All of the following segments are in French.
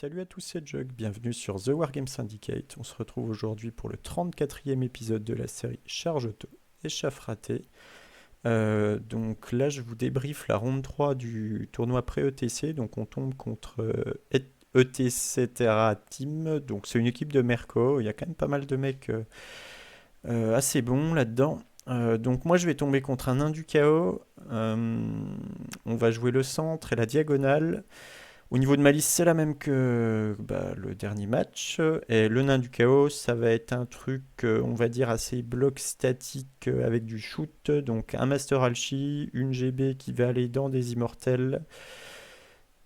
Salut à tous, c'est Jug, bienvenue sur The Wargame Syndicate. On se retrouve aujourd'hui pour le 34e épisode de la série Charge Auto et Chaff Raté. Donc là, je vous débriefe la ronde 3 du tournoi pré-ETC. Donc on tombe contre ETC Terra Team. Donc c'est une équipe de Merco. Il y a quand même pas mal de mecs assez bons là-dedans. Donc moi je vais tomber contre un nain du chaos. On va jouer le centre et la diagonale. Au niveau de ma liste, c'est la même que le dernier match. Et le nain du chaos, ça va être un truc, on va dire, assez bloc statique avec du shoot. Donc un Master Alchi, une GB qui va aller dans des immortels.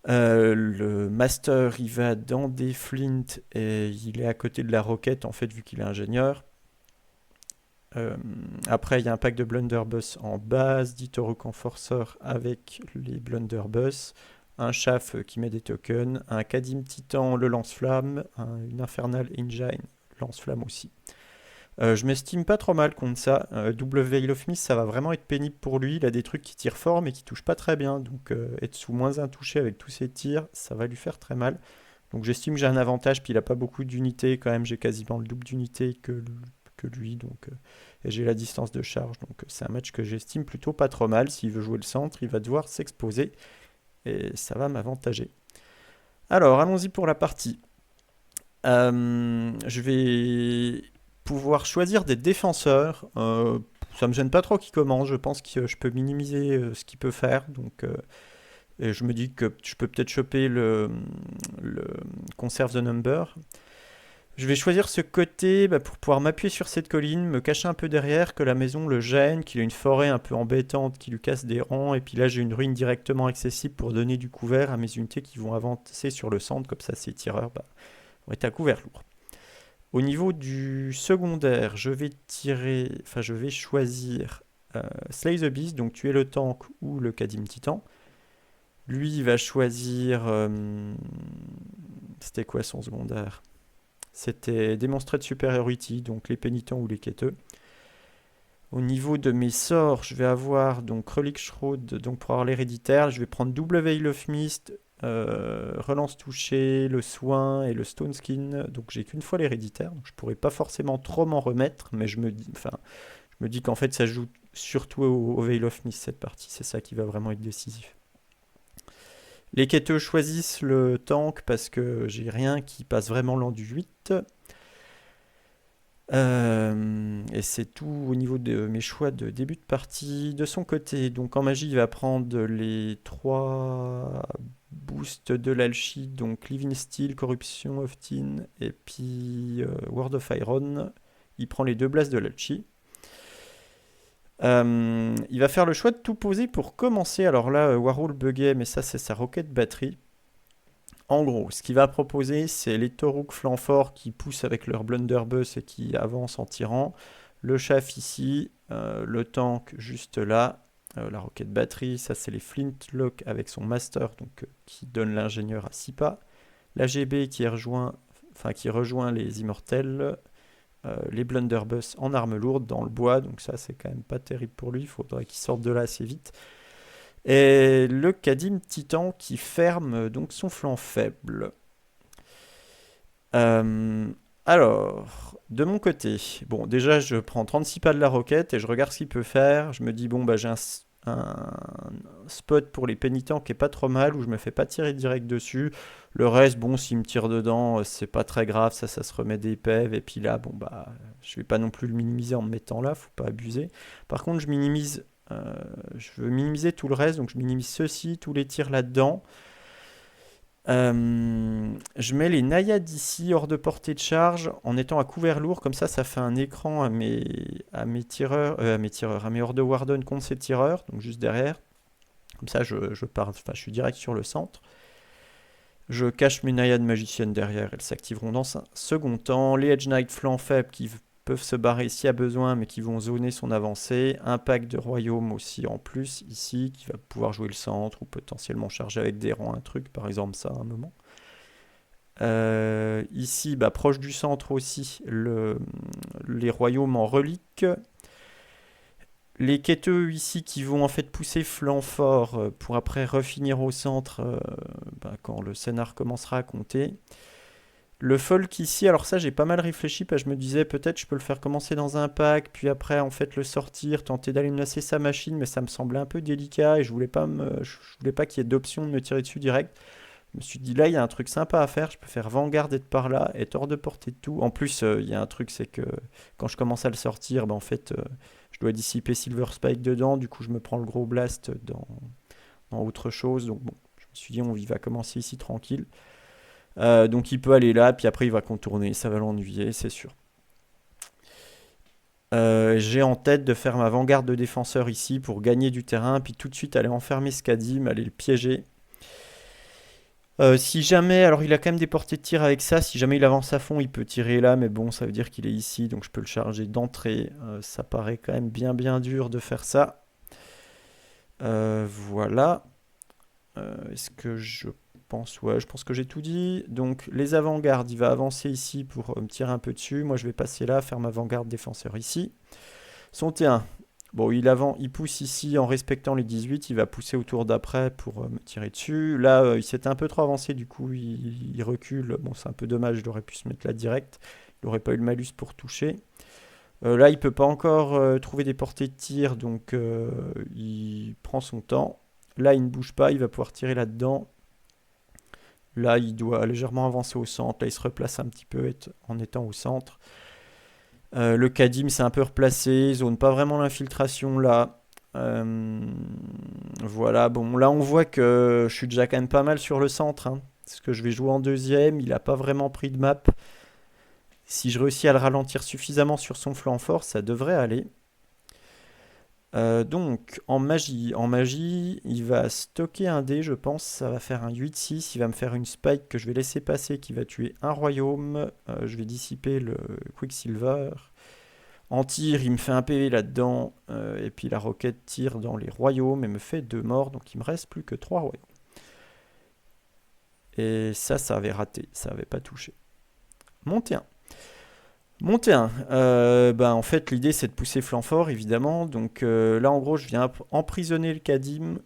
Le Master, il va dans des Flint et il est à côté de la roquette, en fait, vu qu'il est ingénieur. Après, il y a un pack de Blunderbuss en base, d'Itoruk Enforcer avec les Blunderbuss, un Chaff qui met des tokens, un Kadim Titan le lance-flamme, une Infernal Engine lance-flamme aussi. Je m'estime pas trop mal contre ça. Double Veil of Mist, ça va vraiment être pénible pour lui. Il a des trucs qui tirent fort mais qui touchent pas très bien. Donc être sous moins un touché avec tous ses tirs, ça va lui faire très mal. Donc j'estime que j'ai un avantage, puis il a pas beaucoup d'unités quand même. J'ai quasiment le double d'unités que lui. Donc, et j'ai la distance de charge. Donc c'est un match que j'estime plutôt pas trop mal. S'il veut jouer le centre, il va devoir s'exposer. Et ça va m'avantager. Alors, allons-y pour la partie. Je vais pouvoir choisir des défenseurs. Ça me gêne pas trop qui commence. Je pense que je peux minimiser ce qu'il peut faire. Donc, et je me dis que je peux peut-être choper le Conserve the Number. Je vais choisir ce côté pour pouvoir m'appuyer sur cette colline, me cacher un peu derrière, que la maison le gêne, qu'il a une forêt un peu embêtante qui lui casse des rangs, et puis là j'ai une ruine directement accessible pour donner du couvert à mes unités qui vont avancer sur le centre, comme ça ces tireurs vont être à couvert lourd. Au niveau du secondaire, je vais choisir Slay the Beast, donc tuer le tank ou le Kadim Titan. Lui il va choisir... c'était quoi son secondaire? C'était Demonstrate Superiority, donc les pénitents ou les quêteux. Au niveau de mes sorts, je vais avoir donc Relic Shroud, donc pour avoir l'héréditaire, je vais prendre double Veil of Mist, relance touchée, le soin et le Stone Skin. Donc j'ai qu'une fois l'héréditaire, donc je pourrais pas forcément trop m'en remettre, mais je me dis qu'en fait ça joue surtout au Veil of Mist cette partie, c'est ça qui va vraiment être décisif. Les quêteux choisissent le tank parce que j'ai rien qui passe vraiment l'an du 8. Et c'est tout au niveau de mes choix de début de partie. De son côté, donc en magie, il va prendre les 3 boosts de l'Alchi, donc Living Steel, Corruption of Tin, et puis Word of Iron. Il prend les 2 blasts de l'Alchi. Il va faire le choix de tout poser pour commencer. Alors là, Warhol buguait, mais ça c'est sa roquette batterie. En gros, ce qu'il va proposer, c'est les Toruk flanc fort qui poussent avec leur blunderbuss et qui avancent en tirant. Le chaff ici, le tank juste là, la roquette batterie, ça c'est les Flintlock avec son master, donc qui donne l'ingénieur à 6 pas. La GB qui rejoint les immortels, les blunderbuss en arme lourde dans le bois, donc ça c'est quand même pas terrible pour lui, il faudrait qu'il sorte de là assez vite. Et le Kadim Titan qui ferme donc son flanc faible. Euh, alors, de mon côté, bon, déjà je prends 36 pas de la roquette et je regarde ce qu'il peut faire. Je me dis, bon, j'ai un spot pour les pénitents qui est pas trop mal, où je me fais pas tirer direct dessus. Le reste, bon, s'il me tire dedans, c'est pas très grave, ça se remet des PEV. Et puis là, bon, je vais pas non plus le minimiser en me mettant là, faut pas abuser. Par contre, je veux minimiser tout le reste, donc je minimise ceci, tous les tirs là-dedans. Je mets les naïades ici hors de portée de charge en étant à couvert lourd, comme ça fait un écran à mes hors de Warden contre ces tireurs, donc juste derrière. Comme ça, je suis direct sur le centre. Je cache mes naïades magiciennes derrière, elles s'activeront dans un second temps. Les Edge Knight flanc faible qui peuvent se barrer s'il y a besoin, mais qui vont zoner son avancée. Un pack de royaume aussi en plus, ici, qui va pouvoir jouer le centre, ou potentiellement charger avec des rangs un truc, par exemple ça à un moment. Ici, proche du centre aussi, les royaumes en relique. Les quêteux ici qui vont en fait pousser flanc fort pour après refinir au centre quand le scénar commencera à compter. Le folk ici, alors ça j'ai pas mal réfléchi parce que je me disais peut-être je peux le faire commencer dans un pack, puis après en fait le sortir, tenter d'aller menacer sa machine, mais ça me semblait un peu délicat et je voulais pas qu'il y ait d'option de me tirer dessus direct. Je me suis dit là il y a un truc sympa à faire, je peux faire Vanguard être par là, être hors de portée de tout. En plus il y a un truc c'est que quand je commence à le sortir, en fait je dois dissiper Silver Spike dedans, du coup je me prends le gros blast dans autre chose, donc bon, je me suis dit on y va commencer ici tranquille. Donc il peut aller là, puis après il va contourner, ça va l'ennuyer, c'est sûr. J'ai en tête de faire ma vanguarde de défenseur ici pour gagner du terrain, puis tout de suite aller enfermer Skadim, aller le piéger. Si jamais, alors il a quand même des portées de tir avec ça, si jamais il avance à fond, il peut tirer là, mais bon, ça veut dire qu'il est ici, donc je peux le charger d'entrée. Ça paraît quand même bien dur de faire ça. Voilà. Est-ce que je pense, ouais, je pense que j'ai tout dit. Donc les avant-gardes, il va avancer ici pour me tirer un peu dessus. Moi, je vais passer là, faire ma avant-garde défenseur ici. Son T1. Bon, il pousse ici en respectant les 18. Il va pousser au tour d'après pour me tirer dessus. Là, il s'était un peu trop avancé, du coup, il recule. Bon, c'est un peu dommage, il aurait pu se mettre là direct. Il n'aurait pas eu le malus pour toucher. Là, il peut pas encore trouver des portées de tir, donc il prend son temps. Là, il ne bouge pas, il va pouvoir tirer là-dedans. Là, il doit légèrement avancer au centre. Là, il se replace un petit peu en étant au centre. Le Kadim s'est un peu replacé. Zone pas vraiment l'infiltration là. Euh, voilà, bon, là, on voit que je suis déjà quand même pas mal sur le centre, hein, parce que je vais jouer en deuxième. Il n'a pas vraiment pris de map. Si je réussis à le ralentir suffisamment sur son flanc fort, ça devrait aller. Donc, en magie, il va stocker un dé, je pense. Ça va faire un 8-6. Il va me faire une spike que je vais laisser passer, qui va tuer un royaume. Je vais dissiper le Quicksilver. En tir, il me fait un PV là-dedans. Et puis la roquette tire dans les royaumes et me fait 2 morts. Donc, il me reste plus que 3 royaumes. Et ça avait raté. Ça avait pas touché. Monter 1. Monter 1. En fait, l'idée c'est de pousser flanc fort, évidemment. Donc là, en gros, je viens emprisonner le Kadim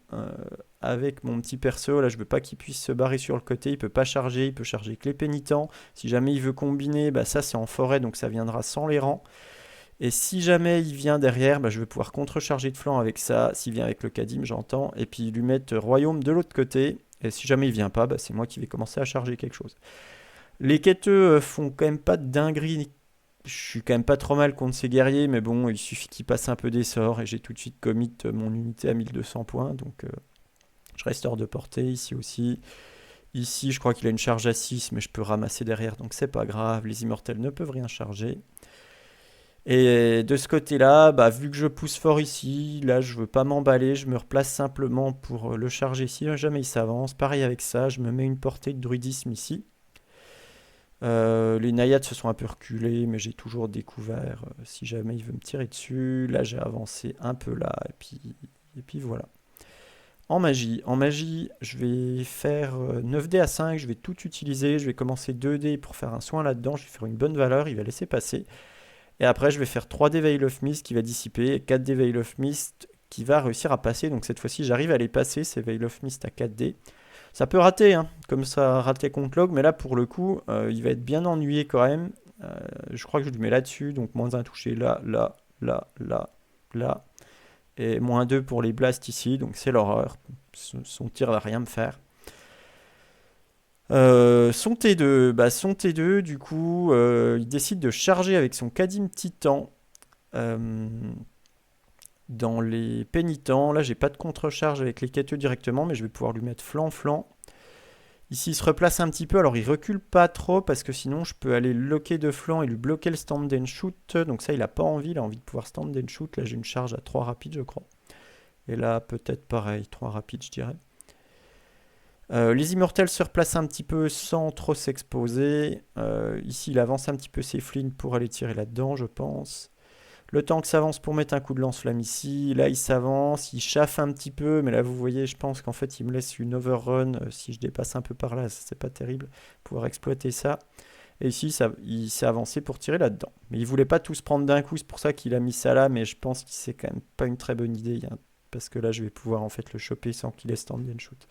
avec mon petit perso. Là, je veux pas qu'il puisse se barrer sur le côté. Il peut pas charger. Il peut charger que les pénitents. Si jamais il veut combiner, ça c'est en forêt, donc ça viendra sans les rangs. Et si jamais il vient derrière, je vais pouvoir contrecharger de flanc avec ça. S'il vient avec le Kadim, j'entends. Et puis lui mettre royaume de l'autre côté. Et si jamais il vient pas, c'est moi qui vais commencer à charger quelque chose. Les quêteux font quand même pas de dinguerie. Je suis quand même pas trop mal contre ces guerriers, mais bon, il suffit qu'ils passent un peu des sorts et j'ai tout de suite commit mon unité à 1200 points, donc je reste hors de portée ici aussi. Ici, je crois qu'il a une charge à 6, mais je peux ramasser derrière, donc c'est pas grave. Les immortels ne peuvent rien charger. Et de ce côté-là, vu que je pousse fort ici, là je veux pas m'emballer, je me replace simplement pour le charger si jamais il s'avance. Pareil avec ça, je me mets une portée de druidisme ici. Les naïades se sont un peu reculées, mais j'ai toujours découvert si jamais il veut me tirer dessus. Là, j'ai avancé un peu là, et puis voilà. En magie, je vais faire 9 dés à 5, je vais tout utiliser. Je vais commencer 2 dés pour faire un soin là-dedans. Je vais faire une bonne valeur, il va laisser passer. Et après, je vais faire 3 dés Veil of Mist qui va dissiper, et 4 dés Veil of Mist qui va réussir à passer. Donc cette fois-ci, j'arrive à les passer, ces Veil of Mist à 4 dés. Ça peut rater, hein, comme ça a raté contre Log, mais là pour le coup, il va être bien ennuyé quand même. Je crois que je le mets là-dessus, donc moins 1 touché là, là, là, là, là. Et moins 2 pour les blasts ici, donc c'est l'horreur. Son tir va rien me faire. Son T2, du coup, il décide de charger avec son Kadim Titan dans les pénitents. Là, j'ai pas de contre-charge avec les quêteux directement, mais je vais pouvoir lui mettre flanc-flanc. Ici, il se replace un petit peu. Alors, il recule pas trop parce que sinon, je peux aller le loquer de flanc et lui bloquer le stand and shoot. Donc ça, il a pas envie. Il a envie de pouvoir stand and shoot. Là, j'ai une charge à 3 rapides, je crois. Et là, peut-être pareil, 3 rapides, je dirais. Les immortels se replacent un petit peu sans trop s'exposer. Ici, il avance un petit peu ses flings pour aller tirer là-dedans, je pense. Le temps que ça avance pour mettre un coup de lance-flamme ici. Là, il s'avance, il chauffe un petit peu. Mais là, vous voyez, je pense qu'en fait, il me laisse une overrun. Si je dépasse un peu par là, c'est pas terrible. Pouvoir exploiter ça. Et ici, il s'est avancé pour tirer là-dedans. Mais il voulait pas tous prendre d'un coup, c'est pour ça qu'il a mis ça là, mais je pense que c'est quand même pas une très bonne idée, parce que là, je vais pouvoir en fait le choper sans qu'il ait stand and shoot.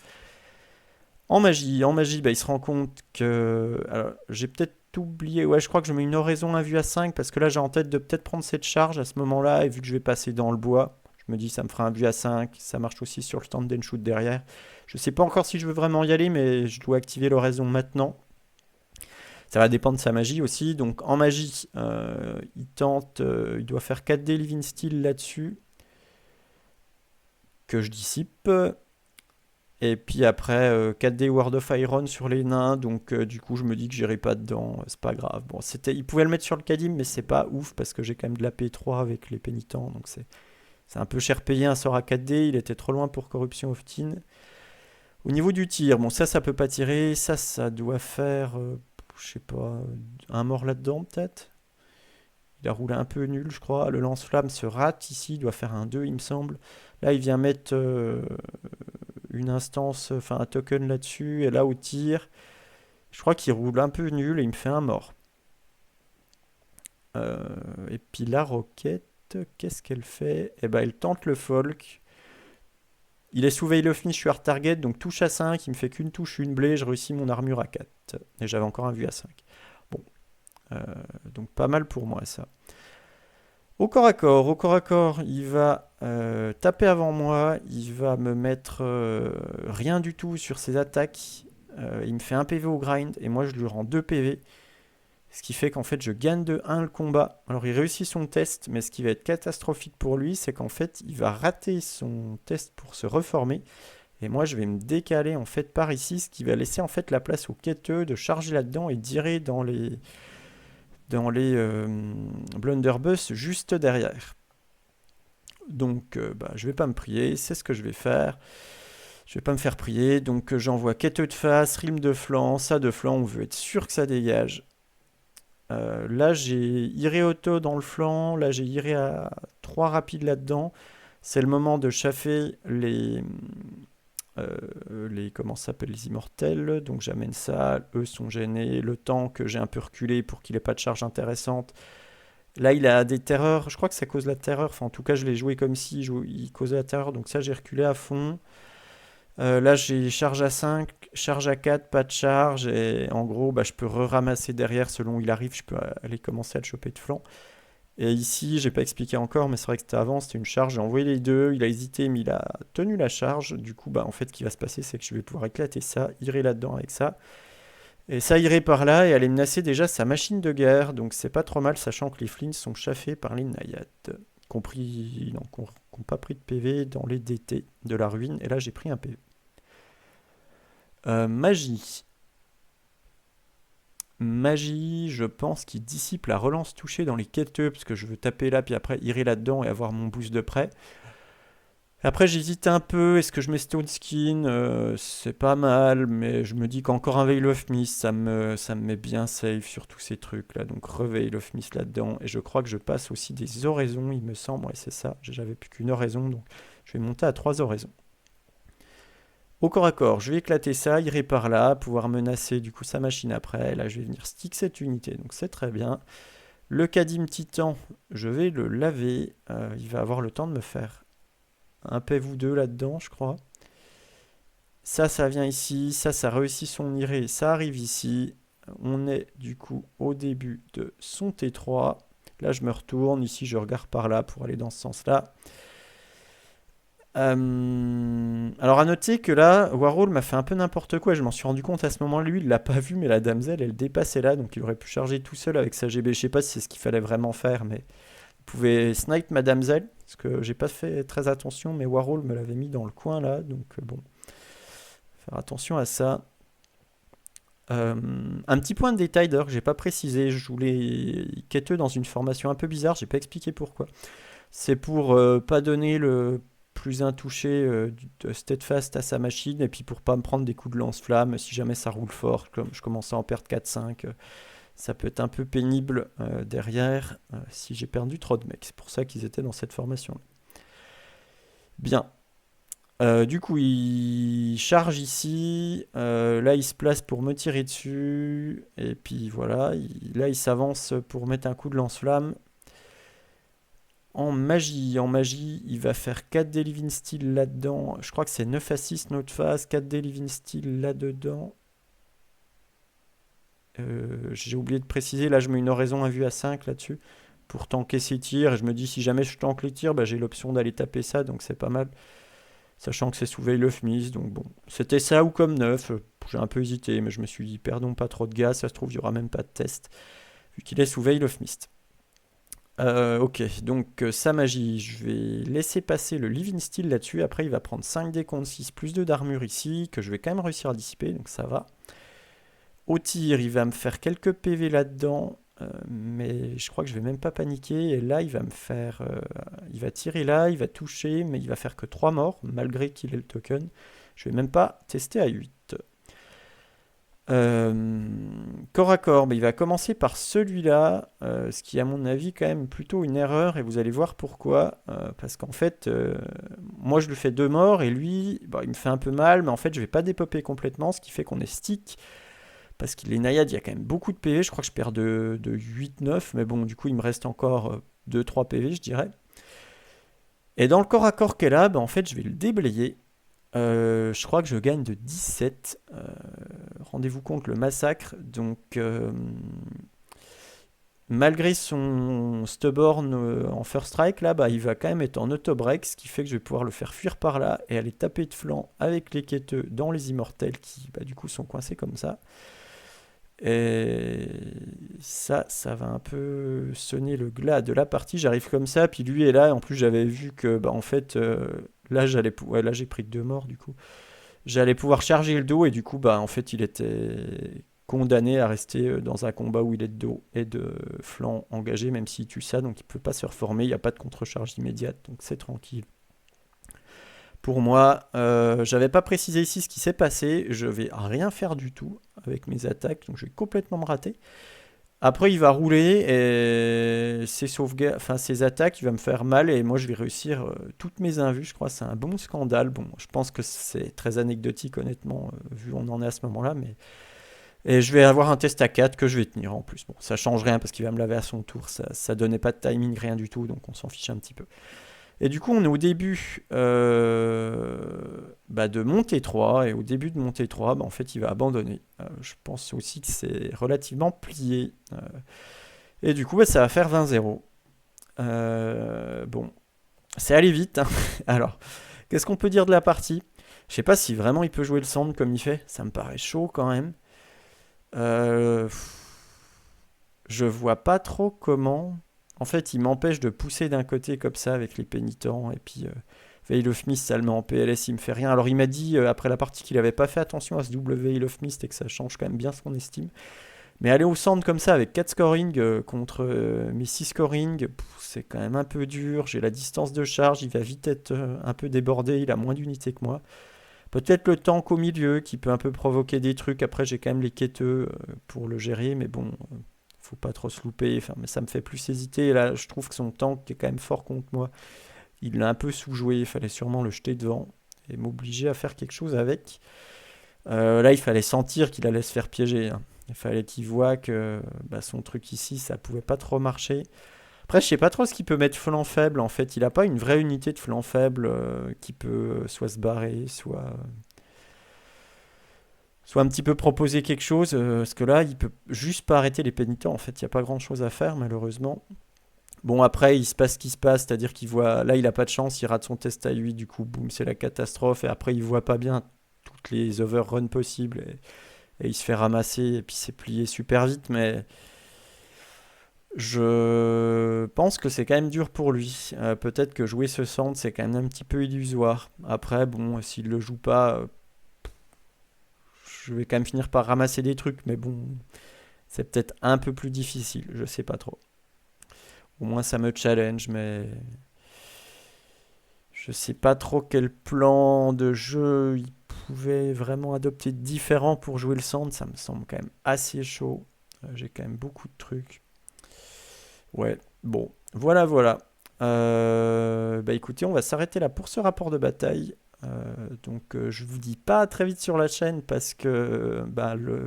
En magie, bah, il se rend compte que... Alors, j'ai peut-être oublié... Ouais, je crois que je mets une oraison à vue à 5 parce que là, j'ai en tête de peut-être prendre cette charge à ce moment-là. Et vu que je vais passer dans le bois, je me dis ça me fera un vue à 5. Ça marche aussi sur le stand and shoot derrière. Je sais pas encore si je veux vraiment y aller, mais je dois activer l'oraison maintenant. Ça va dépendre de sa magie aussi. Donc en magie, il doit faire 4D Living Steel là-dessus, que je dissipe. Et puis après, 4D World of Iron sur les nains, donc du coup je me dis que j'irai pas dedans, c'est pas grave. Bon, il pouvait le mettre sur le Kadim, mais c'est pas ouf parce que j'ai quand même de la P3 avec les pénitents, donc c'est un peu cher payé un sort à 4D, il était trop loin pour Corruption of Teen. Au niveau du tir, bon ça peut pas tirer, ça doit faire, je sais pas, un mort là-dedans peut-être. Il a roulé un peu nul, je crois. Le lance-flamme se rate ici, il doit faire un 2, il me semble. Là, il vient mettre une instance, enfin un token là-dessus, et là au tir, je crois qu'il roule un peu nul et il me fait un mort. Et puis la roquette, qu'est-ce qu'elle fait? Eh ben, elle tente le folk. Il est sous Veil of Mist, je suis hard target, donc touche à 5, il me fait qu'une touche, une blé, je réussis mon armure à 4. Et j'avais encore un vue à 5. Bon, donc pas mal pour moi ça. Au corps à corps, il va taper avant moi, il va me mettre rien du tout sur ses attaques. Il me fait un PV au grind et moi je lui rends 2 PV. Ce qui fait qu'en fait je gagne de 1 le combat. Alors il réussit son test, mais ce qui va être catastrophique pour lui, c'est qu'en fait il va rater son test pour se reformer. Et moi je vais me décaler en fait par ici, ce qui va laisser en fait la place aux quêteux de charger là-dedans et d'irer dans les blunderbuss juste derrière. Donc je vais pas me prier, c'est ce que je vais faire. Je vais pas me faire prier, donc j'envoie quêteux de face, rime de flanc, ça de flanc, on veut être sûr que ça dégage. Là j'ai iré auto dans le flanc, là j'ai iré à 3 rapides là-dedans. C'est le moment de chaffer comment ça s'appelle, les immortels, donc j'amène ça, eux sont gênés, le temps que j'ai un peu reculé pour qu'il ait pas de charge intéressante. Là, il a des terreurs, je crois que ça cause la terreur, enfin en tout cas je l'ai joué comme si il causait la terreur, donc ça j'ai reculé à fond. Là j'ai charge à 5, charge à 4, pas de charge, et en gros je peux re-ramasser derrière selon où il arrive, je peux aller commencer à le choper de flanc. Et ici, j'ai pas expliqué encore, mais c'est vrai que c'était avant, c'était une charge, j'ai envoyé les deux, il a hésité, mais il a tenu la charge. Du coup, en fait, ce qui va se passer, c'est que je vais pouvoir éclater ça, irer là-dedans avec ça. Et ça irait par là et aller menacer déjà sa machine de guerre, donc c'est pas trop mal, sachant que les Flins sont chaffés par les Naiades, qui n'ont pas pris de PV dans les DT de la ruine, et là j'ai pris un PV. Magie. Magie, je pense qu'il dissipe la relance touchée dans les quêteux, parce que je veux taper là, puis après irer là-dedans et avoir mon boost de près. Après, j'hésite un peu, est-ce que je mets Stone Skin? C'est pas mal, mais je me dis qu'encore un Veil of Mist, ça me met bien safe sur tous ces trucs-là. Donc, re-Veil of Mist là-dedans. Et je crois que je passe aussi des oraisons, il me semble. Ouais, c'est ça, j'avais plus qu'une oraison, donc je vais monter à 3 oraisons. Au corps à corps, je vais éclater ça, irai par là, pouvoir menacer du coup sa machine après. Là, je vais venir stick cette unité, donc c'est très bien. Le Kadim Titan, je vais le laver. Il va avoir le temps de me faire un PV ou deux là-dedans, je crois. Ça vient ici. Ça réussit son iré. Ça arrive ici. On est du coup au début de son T3. Là, je me retourne. Ici, je regarde par là pour aller dans ce sens-là. Alors à noter que là, Warhol m'a fait un peu n'importe quoi. Je m'en suis rendu compte à ce moment-là. Lui, il l'a pas vu, mais la damsel, elle dépassait là. Donc il aurait pu charger tout seul avec sa GB. Je sais pas si c'est ce qu'il fallait vraiment faire, mais vous pouvez snipe ma damsel. Parce que j'ai pas fait très attention, mais Warhol me l'avait mis dans le coin là. Donc bon, faire attention à ça. Un petit point de détail d'ailleurs que j'ai pas précisé. Je voulais quêteux dans une formation un peu bizarre. J'ai pas expliqué pourquoi. C'est pour pas donner le plus intouché de steadfast à sa machine, et puis pour pas me prendre des coups de lance-flamme si jamais ça roule fort, comme je commence à en perdre 4-5, ça peut être un peu pénible derrière si j'ai perdu trop de mecs. C'est pour ça qu'ils étaient dans cette formation. Bien. Du coup, il charge ici. Là, il se place pour me tirer dessus. Et puis voilà. Là, il s'avance pour mettre un coup de lance-flamme. En magie, il va faire 4 des Living Steel là-dedans. Je crois que c'est 9 à 6 notre phase. 4 des Living Steel là-dedans. J'ai oublié de préciser. Là, je mets une oraison à vue à 5 là-dessus. Pour tanker ses tirs. Et je me dis, si jamais je tank les tirs, bah, j'ai l'option d'aller taper ça. Donc c'est pas mal. Sachant que c'est sous Veil of Mist, donc bon. C'était ça ou comme neuf, j'ai un peu hésité, mais je me suis dit, perdons pas trop de gaz, ça se trouve, il n'y aura même pas de test, vu qu'il est sous Veil of Mist. Ok, donc sa magie, je vais laisser passer le Living Steel là-dessus, après il va prendre 5 dés contre 6, plus 2 d'armure ici, que je vais quand même réussir à dissiper, donc ça va. Au tir, il va me faire quelques PV là-dedans, mais je crois que je vais même pas paniquer. Et là, il va me faire. Il va tirer là, il va toucher, mais il va faire que 3 morts, malgré qu'il ait le token. Je vais même pas tester à 8. Corps à corps, bah, il va commencer par celui-là, ce qui est à mon avis quand même plutôt une erreur, et vous allez voir pourquoi. Parce qu'en fait, moi je lui fais 2 morts, et lui, bah, il me fait un peu mal, mais en fait je vais pas dépoper complètement, ce qui fait qu'on est stick. Parce qu'il est naïade, il y a quand même beaucoup de PV. Je crois que je perds de 8-9. Mais bon, du coup, il me reste encore 2-3 PV, je dirais. Et dans le corps à corps qu'elle a, bah, en fait, je vais le déblayer. Je crois que je gagne de 17. Rendez-vous compte, le massacre. Donc, malgré son stubborn en first strike, là, bah, il va quand même être en auto-break. Ce qui fait que je vais pouvoir le faire fuir par là et aller taper de flanc avec les quêteux dans les immortels qui, bah, du coup, sont coincés comme ça. Et ça va un peu sonner le glas de la partie. J'arrive comme ça, puis lui est là. En plus, j'avais vu que, bah, en fait, là, ouais, là, j'ai pris 2 morts du coup. J'allais pouvoir charger le dos, et du coup, bah, en fait, il était condamné à rester dans un combat où il est de dos et de flanc engagé, même s'il tue ça, donc il peut pas se reformer. Il n'y a pas de contre-charge immédiate, donc c'est tranquille. Pour moi, j'avais pas précisé ici ce qui s'est passé. Je vais rien faire du tout avec mes attaques, donc je vais complètement me rater. Après, il va rouler et ses attaques, il va me faire mal, et moi je vais réussir toutes mes invus. Je crois que c'est un bon scandale. Bon, je pense que c'est très anecdotique, honnêtement, vu où on en est à ce moment-là. Et je vais avoir un test à 4 que je vais tenir en plus. Bon, ça change rien parce qu'il va me laver à son tour. Ça donnait pas de timing, rien du tout, donc on s'en fiche un petit peu. Et du coup, on est au début bah, de montée 3. Et au début de montée 3, bah, en fait, il va abandonner. Je pense aussi que c'est relativement plié. Et du coup, bah, ça va faire 20-0. Bon, c'est allé vite, hein. Alors, qu'est-ce qu'on peut dire de la partie? Je sais pas si vraiment il peut jouer le sand comme il fait. Ça me paraît chaud quand même. Euh, je vois pas trop comment. En fait, il m'empêche de pousser d'un côté comme ça avec les pénitents. Et puis, Veil of Mist, ça le met en PLS, il me fait rien. Alors, il m'a dit après la partie qu'il avait pas fait attention à ce double Veil of Mist et que ça change quand même bien son estime. Mais aller au centre comme ça avec 4 scoring contre mes 6 scoring, c'est quand même un peu dur. J'ai la distance de charge, il va vite être un peu débordé, il a moins d'unités que moi. Peut-être le tank au milieu qui peut un peu provoquer des trucs. Après, j'ai quand même les quêteux pour le gérer, mais bon, faut pas trop se louper. Enfin, mais ça me fait plus hésiter. Et là, je trouve que son tank est quand même fort contre moi. Il l'a un peu sous-joué. Il fallait sûrement le jeter devant et m'obliger à faire quelque chose avec. Là, il fallait sentir qu'il allait se faire piéger, hein. Il fallait qu'il voit que bah, son truc ici, ça pouvait pas trop marcher. Après, je sais pas trop ce qu'il peut mettre flanc faible. En fait, il a pas une vraie unité de flanc faible qui peut soit se barrer, soit un petit peu proposer quelque chose. Parce que là, il peut juste pas arrêter les pénitents. En fait, il n'y a pas grand chose à faire, malheureusement. Bon, après, il se passe ce qui se passe, c'est-à-dire qu'il voit. Là, il a pas de chance, il rate son test à 8, du coup, boum, c'est la catastrophe. Et après, il voit pas bien toutes les overruns possibles. Et il se fait ramasser, et puis c'est plié super vite. Mais je pense que c'est quand même dur pour lui. Peut-être que jouer ce centre, c'est quand même un petit peu illusoire. Après, bon, s'il le joue pas, je vais quand même finir par ramasser des trucs. Mais bon, c'est peut-être un peu plus difficile, je sais pas trop. Au moins, ça me challenge, mais je sais pas trop quel plan de jeu il pouvait vraiment adopter différent pour jouer le centre. Ça me semble quand même assez chaud. J'ai quand même beaucoup de trucs. Ouais, bon, voilà, voilà. Bah écoutez, on va s'arrêter là pour ce rapport de bataille. Donc je vous dis pas très vite sur la chaîne parce que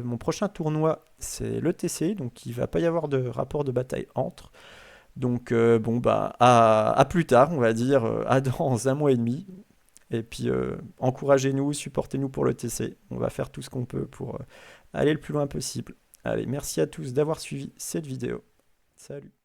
mon prochain tournoi c'est le TC, donc il va pas y avoir de rapport de bataille entre. Donc à plus tard, on va dire, à dans un mois et demi. Et puis encouragez-nous, supportez-nous pour le TC. On va faire tout ce qu'on peut pour aller le plus loin possible. Allez, merci à tous d'avoir suivi cette vidéo. Salut.